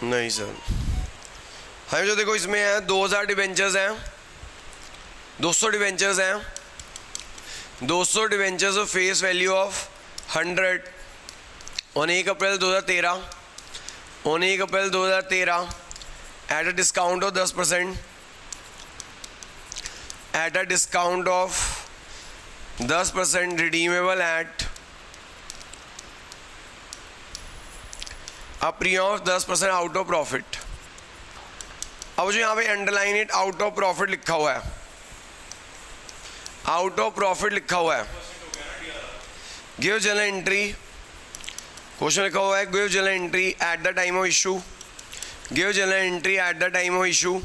नहीं सर, हमें जो देखो इसमें है 2000 डिवेंचर्स हैं, 200 डिवेंचर्स हैं, 200 debentures of face value of 100 on 1 April 2013, on 1 April 2013 at a discount of 10%, at a discount of 10% redeemable eight a premium of 10% out of profit. अब जो यहाँ पे underline it out of profit लिखा हुआ है, out of profit लिखा हुआ है, गिव जर्नल एंट्री, क्वेश्चन लिखा हुआ है give journal entry at the time of issue, give journal entry at the time of issue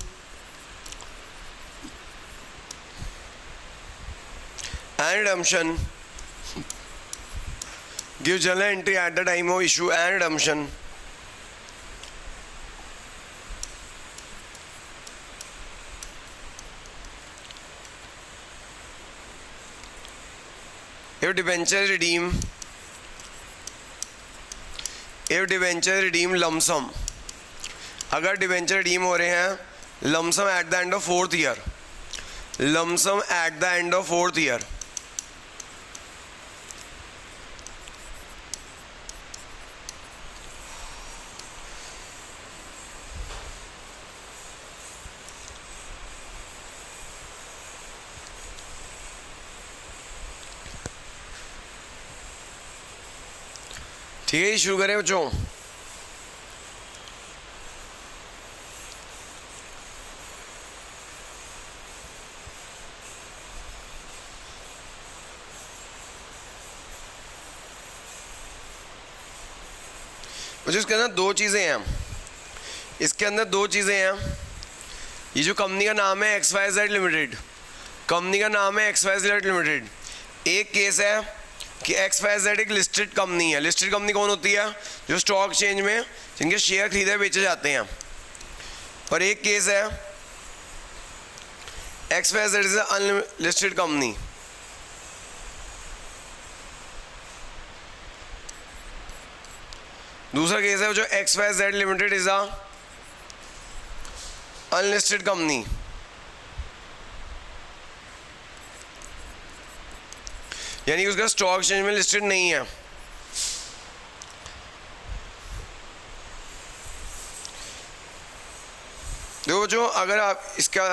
and redemption, give journal entry at the time of issue and redemption. If debenture redeem lump sum, अगर debenture redeem हो रहे हैं lump sum at the end of 4th year, lump sum at the end of 4th year, ठीक है, शुरू करें बच्चों। बच्चों इसके अंदर दो चीज़ें हैं, इसके अंदर दो चीज़ें हैं। ये जो कंपनी का नाम है XYZ लिमिटेड, कंपनी का नाम है XYZ लिमिटेड। एक केस है कि XYZ एक लिस्टेड कंपनी है। लिस्टेड कंपनी कौन होती है? जो स्टॉक एक्सचेंज में जिनके शेयर खरीदे बेचे जाते हैं। और एक केस है XYZ इज अनलिस्टेड कंपनी। दूसरा केस है जो XYZ limited is a unlisted company. यानी कि उसका स्टॉक एक्सचेंज में लिस्टेड नहीं है। देखो जो अगर आप इसका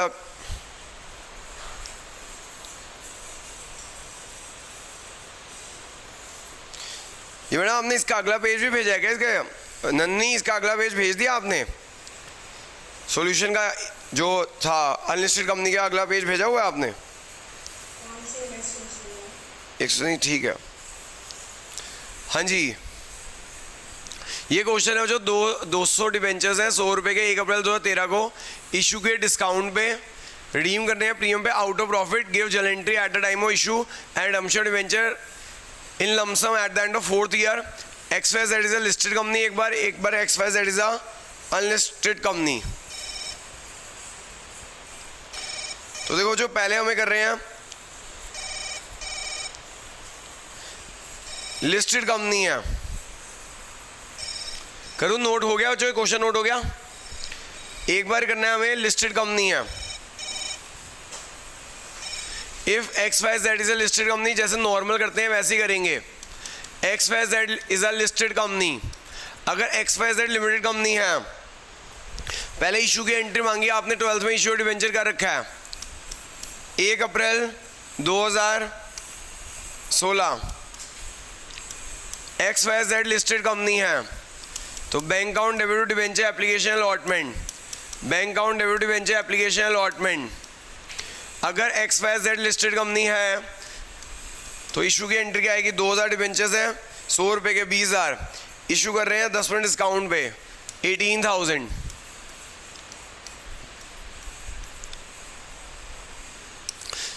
ये मैडम आपने इसका अगला पेज भी भेजा है क्या? इसका नन्नी इसका अगला पेज भेज दिया आपने? सॉल्यूशन का जो था अनलिस्टेड कंपनी का अगला पेज भेजा हुआ है आपने? नहीं, ठीक है। हाँ जी, ये क्वेश्चन है जो 200 डिवेंचर्स हैं 100 रुपये के 1 अप्रैल 2013 को इशू के डिस्काउंट पे रिडीम करने हैं premium pay out of profit, give journal entry at the time of issue and redemption debenture in lump sum at the end of 4th year. XYZ is a listed company, एक बार XYZ is a unlisted company. तो देखो जो पहले हमें कर रहे हैं लिस्टेड कंपनी है, करूँ नोट हो गया जो क्वेश्चन नोट हो गया? एक बार करना है हमें, लिस्टेड कंपनी है। If XYZ is a listed company, जैसे नॉर्मल करते हैं वैसे ही करेंगे। XYZ is a listed company, अगर XYZ लिमिटेड कंपनी है, पहले इशू की एंट्री मांगी आपने 12th में इशू डिवेंचर का रखा है 1 अप्रैल 2016। XYZ लिस्टेड कंपनी है तो bank account debit debenture application allotment, bank account debit debenture application allotment. अगर XYZ लिस्टेड कंपनी है तो इशू की एंट्री क्या आएगी? 2000 डिवेंचर्स है 100 रुपये के 20,000 इशू कर रहे हैं 10% डिस्काउंट पे 18,000।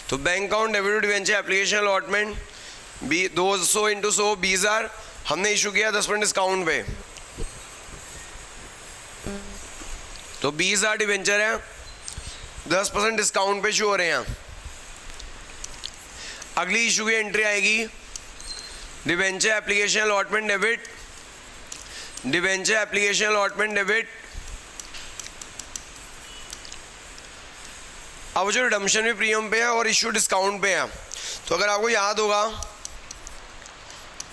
तो bank account debit debenture application allotment 200 into 100 20,000 हमने इशू किया 10% डिस्काउंट पे, तो 20,000 डिवेंचर है 10% डिस्काउंट पे इशू हो रहे हैं। अगली इशू की एंट्री आएगी debenture application allotment debit debenture application allotment debit. अब जो रिडम्पशन भी प्रीमियम पे है और इशू डिस्काउंट पे है, तो अगर आपको याद होगा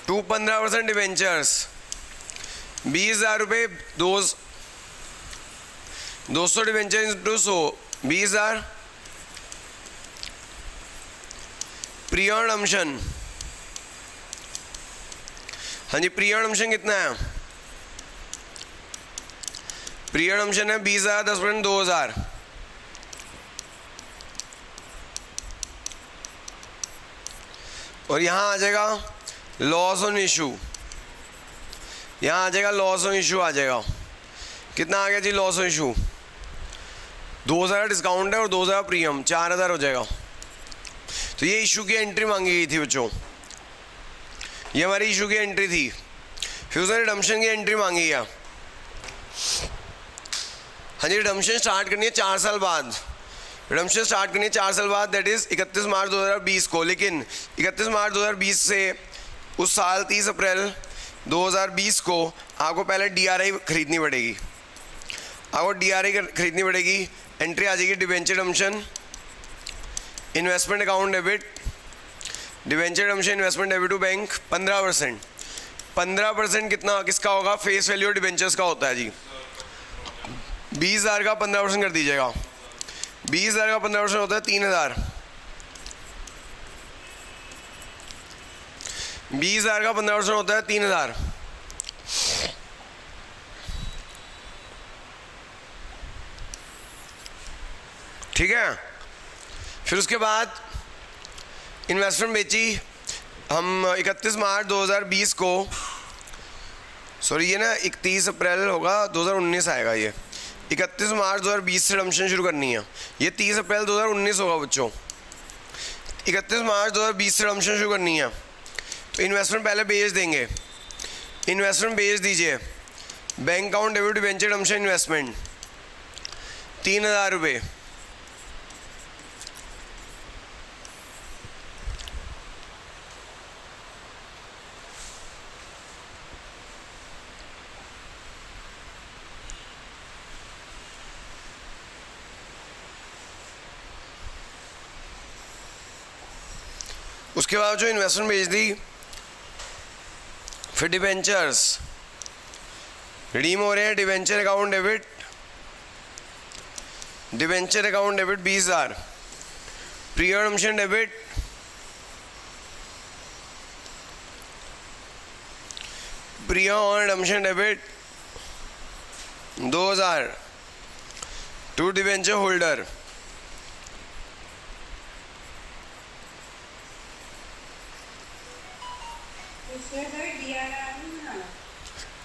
15% डिवेंचर्स 20,000 रुपये, 200 डिवेंचर इंटू 100 20,000। प्रीमियम रिडम्पशन, हाँ जी प्रीमियम रिडम्पशन कितना है? प्रीमियम रिडम्पशन है 20,000, 10% 2,000। और यहाँ आ जाएगा लॉस ऑन इशू, यहाँ आ जाएगा लॉस ऑन इशू आ जाएगा। कितना आ गया जी लॉस ऑन इशू? 2,000 डिस्काउंट है और 2,000 प्रीमियम, 4,000 हो जाएगा। तो ये इशू की एंट्री मांगी गई थी बच्चों, ये हमारी इशू की एंट्री थी। फिर उसने रिडम्पशन की एंट्री मांगी है। हाँ जी रिडम्पशन स्टार्ट करनी है 4 साल बाद, रिडम्पशन स्टार्ट करनी है 4 साल बाद, दैट इज़ 31 मार्च 2020 को। लेकिन 31 मार्च 2020 से उस साल 30 अप्रैल 2020 को आपको पहले DRI खरीदनी पड़ेगी, आपको DRI खरीदनी पड़ेगी। एंट्री आ जाएगी debenture redemption investment account debit, debenture redemption investment debit to bank 15%। 15% कितना किसका होगा? फेस वैल्यू डिवेंचर्स का होता है जी। 20,000 का 15% कर दीजिएगा, 20,000 का 15% होता है 3,000। 20,000 का 15% होता है 3,000। ठीक है। फिर उसके बाद इन्वेस्टमेंट बेची हम 31 मार्च 2020 को, सॉरी ये ना 31 अप्रैल होगा 2019 आएगा। ये 31 मार्च 2020 से रिडम्पशन शुरू करनी है, ये 30 अप्रैल 2019 होगा बच्चों। 31 मार्च 2020 से रिडम्पशन शुरू करनी है। तो इन्वेस्टमेंट पहले भेज देंगे, इन्वेस्टमेंट भेज दीजिए। Bank account debit debenture redemption investment 3,000 रुपये। उसके बाद जो इन्वेस्टमेंट भेज दी, फिर डिवेंचर्स रिडीम हो रहे हैं। Debenture account debit, debenture account debit 20,000। Premium redemption debit, premium redemption debit 2,000 to debenture holder.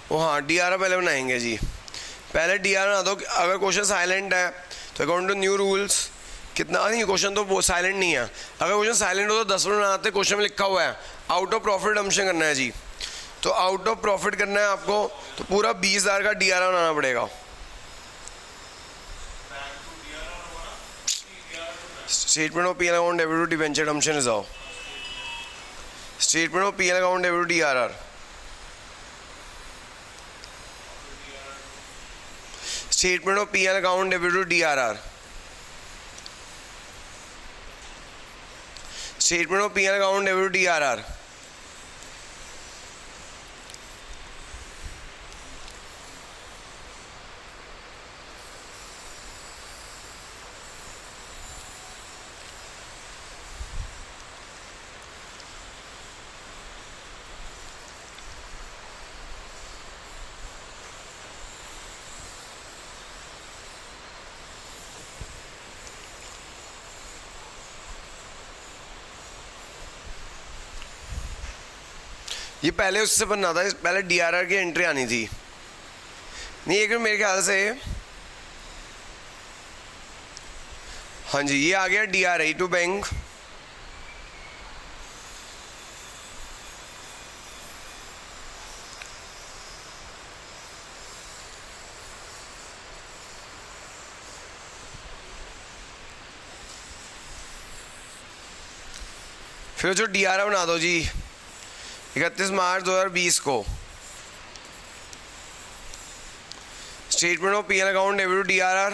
ओ हाँ DRR पहले बनाएंगे जी, पहले DRR बना दो। अगर क्वेश्चन साइलेंट है तो अकॉर्डिंग टू न्यू रूल्स कितना नहीं, क्वेश्चन तो साइलेंट नहीं है। अगर क्वेश्चन साइलेंट हो तो 10 मिनट बनाते। क्वेश्चन में लिखा हुआ है आउट ऑफ प्रॉफिट रिडम्पशन करना है जी, तो आउट ऑफ प्रॉफिट करना है आपको, तो पूरा 20,000 का DRR बनाना पड़ेगा। Statement of PL account debit to debenture redemption reserve, statement of PL account debit to DRR, statement of PL account debit to DRR, statement of PL account debit to DRR। ये पहले उससे बनना था, पहले DRR की entry आनी थी। नहीं एक मेरे ख्याल से, हाँ जी ये आ गया DRI टू बैंक। फिर जो DRR बना दो जी 31 मार्च 2020 को, statement of PL account debit to DRR.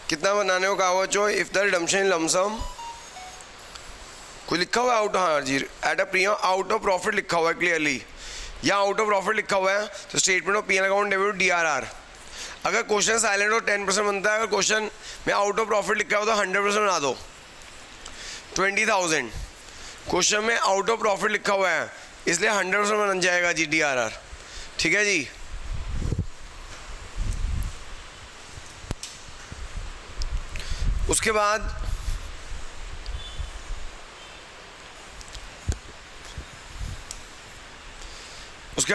कितना बनाने को कहा हुआ चो? इफ द रिडम्पशन लमसम कोई लिखा हुआ है आउट, हाँ जी, at a premium out of profit लिखा हुआ है क्लियरली, या आउट ऑफ प्रॉफिट लिखा हुआ है तो statement of PL account debit DRR. अगर क्वेश्चन साइलेंट हो 10% बनता है, अगर क्वेश्चन में आउट ऑफ प्रॉफिट लिखा हुआ तो 100% बना दो 20,000। क्वेश्चन में आउट ऑफ प्रॉफिट लिखा हुआ है इसलिए 100% बन जाएगा जी डीआरआर। ठीक है जी। उसके बाद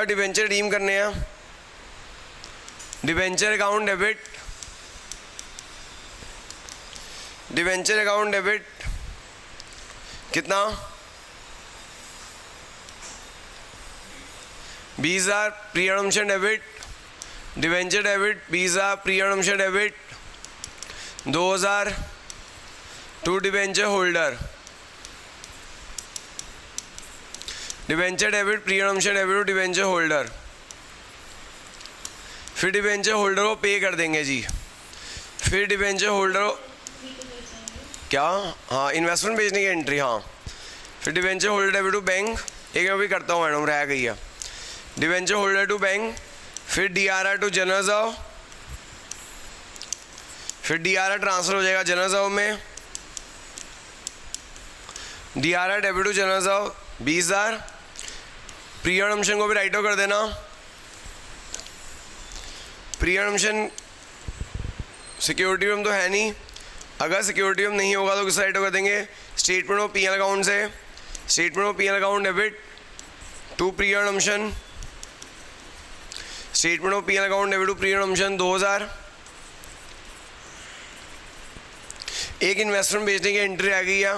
डिबेंचर रिडीम करने हैं। Debenture account debit, debenture account debit कितना? 20,000 pre redemption debit, debenture debit 20,000 pre redemption debit, 2,000 to debenture holder, debenture debit pre redemption debit to debenture holder. फिर डिबेंचर होल्डर को पे कर देंगे जी। फिर डिबेंचर होल्डर क्या, हाँ इन्वेस्टमेंट भेजने की एंट्री, हाँ। फिर debenture holder debit to bank, एक मैं भी करता हूँ मैडम, रह गई है। डिबेंचर होल्डर टू बैंक, फिर डीआरआर टू जनरल रिजर्व, फिर डीआरआर ट्रांसफर हो जाएगा जनरल रिजर्व में। DRR debit to general reserve 20,000। Pre redemption को भी राइट ऑफ कर देना। प्री रिडम्पशन सिक्योरिटी में तो है नहीं, अगर सिक्योरिटी में नहीं होगा तो किस राइट ऑफ कर देंगे? स्टेटमेंट ऑफ पीएल अकाउंट से। Statement of PL account debit to pre redemption, statement of PL account debit to pre redemption 2,000। एक इन्वेस्टमेंट भेजने की एंट्री आ गई है,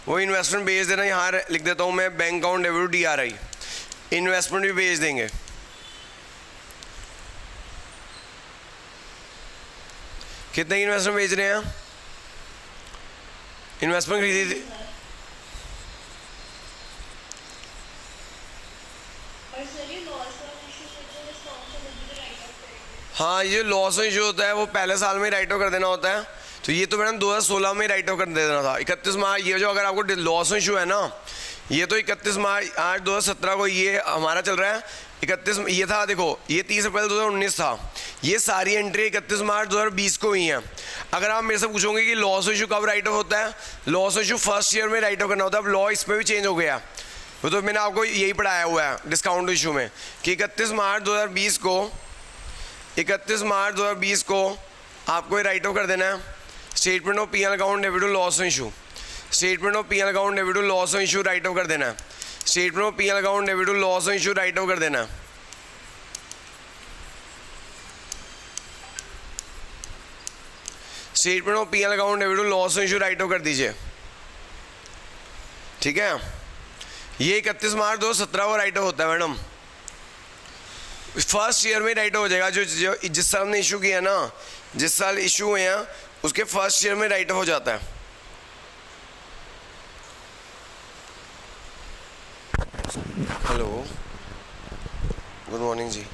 वो इन्वेस्टमेंट भेज देना। यहाँ लिख देता हूँ मैं bank account debit to DRI, investment भी भेज देंगे। कितने इन्वेस्टमेंट भेज रहे हैं? इन्वेस्टमेंट खरीदी, हाँ ये लॉस इशू होता है वो पहले साल में राइट ऑफ कर देना होता है। तो ये तो मैडम 2016 में राइट ऑफ कर देना था। 31 मार्च ये जो अगर आपको लॉस इशू है ना, ये तो 31 मार्च आज 2017 को ये हमारा चल रहा है 31, ये था देखो, ये 30 अप्रैल 2019 था। ये सारी एंट्री 31 मार्च 2020 को हुई हैं। अगर आप मेरे से पूछोगे कि लॉस इशू कब राइट ऑफ होता है, लॉस इशू फर्स्ट ईयर में राइट ऑफ करना होता है। अब लॉ इसमें भी चेंज हो गया, वो तो मैंने आपको यही पढ़ाया हुआ है डिस्काउंट इशू में कि 31 मार्च 2020 को आपको ये राइट ऑफ कर देना है। Statement of PL account debit to loss issue, statement of PL account debit to loss issue right off कर देना है। Statement of PL account debit to loss issue right off कर देना है। Statement of PL account debit to loss issue right off कर दीजिए। ठीक है, ये 31 मार्च 2017 को राइट ऑफ होता है मैडम। फर्स्ट ईयर में राइट ऑफ हो जाएगा। जो जिस साल हमने इशू किया ना, जिस साल इशू हुए हैं उसके फर्स्ट ईयर में राइट ऑफ हो जाता है। हेलो, गुड मॉर्निंग जी।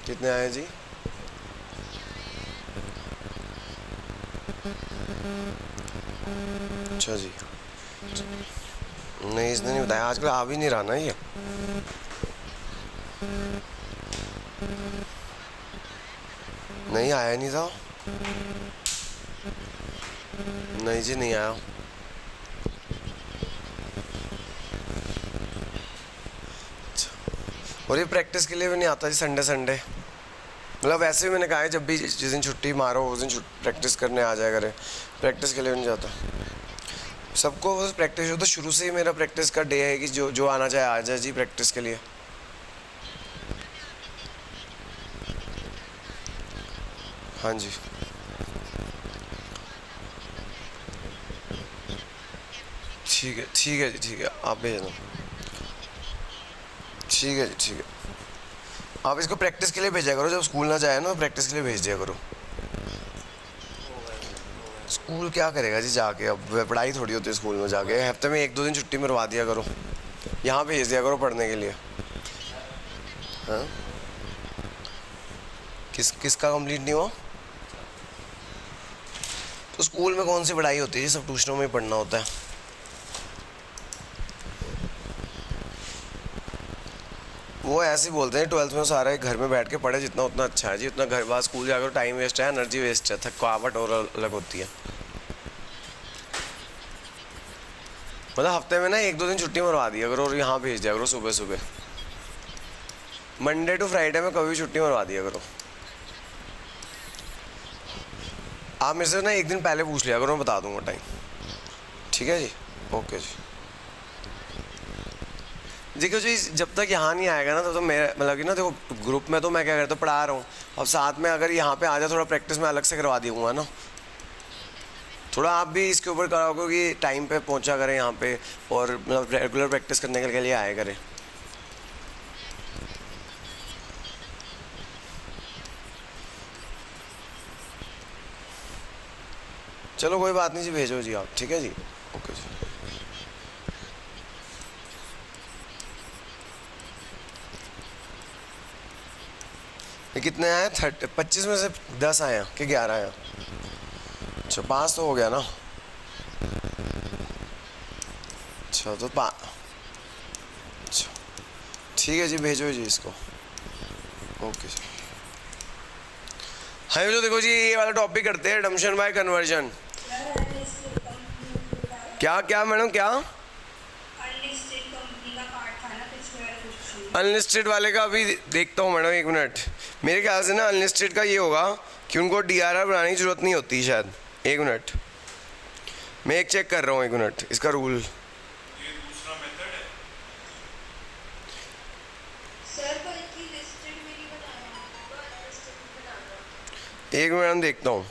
कितने आए जी? अच्छा जी, नहीं इसने नहीं बताया, आजकल आ भी नहीं रहा ना ये। नहीं आया नहीं था, नहीं जी नहीं आया। और ये प्रैक्टिस के लिए भी नहीं आता जी संडे मतलब वैसे भी मैंने कहा है जब भी जिस दिन छुट्टी मारो उस दिन प्रैक्टिस करने आ जाया करे, प्रैक्टिस के लिए नहीं जाता। सबको बस प्रैक्टिस हो तो शुरू से ही मेरा प्रैक्टिस का डे है कि जो आना चाहे आ जाए जी प्रैक्टिस के लिए। हाँ जी ठीक है जी, ठीक है आप भेजना। ठीक है जी, ठीक है। आप इसको प्रैक्टिस के लिए भेजा करो, जब स्कूल ना जाए ना प्रैक्टिस के लिए भेज दिया करो। स्कूल क्या करेगा जी जाके, अब पढ़ाई थोड़ी होती है स्कूल में जाके, हफ्ते में 1-2 दिन छुट्टी मरवा दिया करो, यहाँ भेज दिया करो पढ़ने के लिए। हाँ, किसका कंप्लीट नहीं हुआ? तो स्कूल में कौन सी पढ़ाई होती है, सब ट्यूशनों में ही पढ़ना होता है। वो ऐसे ही बोलते हैं 12th में सारा घर में बैठ के पढ़े जितना उतना अच्छा है जी, उतना घर बाहर स्कूल जाकर टाइम वेस्ट है, एनर्जी वेस्ट है, थकावट और अलग होती है। मतलब हफ्ते में ना 1-2 दिन छुट्टी मरवा दिया करो और यहाँ भेज दिया करो सुबह सुबह। मंडे टू फ्राइडे में कभी छुट्टी मरवा दिया करो। आप मेरे से ना एक दिन पहले पूछ लिया करो, मैं बता दूंगा टाइम। ठीक है जी, ओके जी। देखो जी, जब तक यहाँ नहीं आएगा ना तब तो मेरा मतलब कि ना देखो, ग्रुप में तो मैं क्या करता हूँ पढ़ा रहा हूँ, अब साथ में अगर यहाँ पे आ जाए थोड़ा प्रैक्टिस में अलग से करवा दूँगा ना, थोड़ा आप भी इसके ऊपर कराओगे कि टाइम पे पहुँचा करें यहाँ पे, और मतलब रेगुलर प्रैक्टिस करने के लिए आया करें। चलो कोई बात नहीं जी, भेजो जी आप, ठीक है जी, ओके जी। ये कितने आए? 25 में से 10 आए कि 11 आए? अच्छा, 5 तो हो गया ना। अच्छा तो अच्छा ठीक है जी, भेजो जी इसको, ओके जी। हाँ जो देखो जी, ये वाला टॉपिक करते हैं, एडम्पशन बाय कन्वर्जन। क्या क्या मैडम, क्या? अनलिस्टेड वाले का अभी देखता हूँ मैडम, 1 मिनट। मेरे ख्याल से ना अनलिस्टेड का ये होगा कि उनको DRR बनाने की ज़रूरत नहीं होती शायद। 1 मिनट, मैं एक चेक कर रहा हूँ, 1 मिनट इसका रूल। ये दूसरा मेथड है सर, बल्कि लिस्टेड में नहीं बनाना, अनलिस्टेड में बनाना। 1 मिनट देखता हूँ।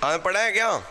हाँ पढ़ा है क्या?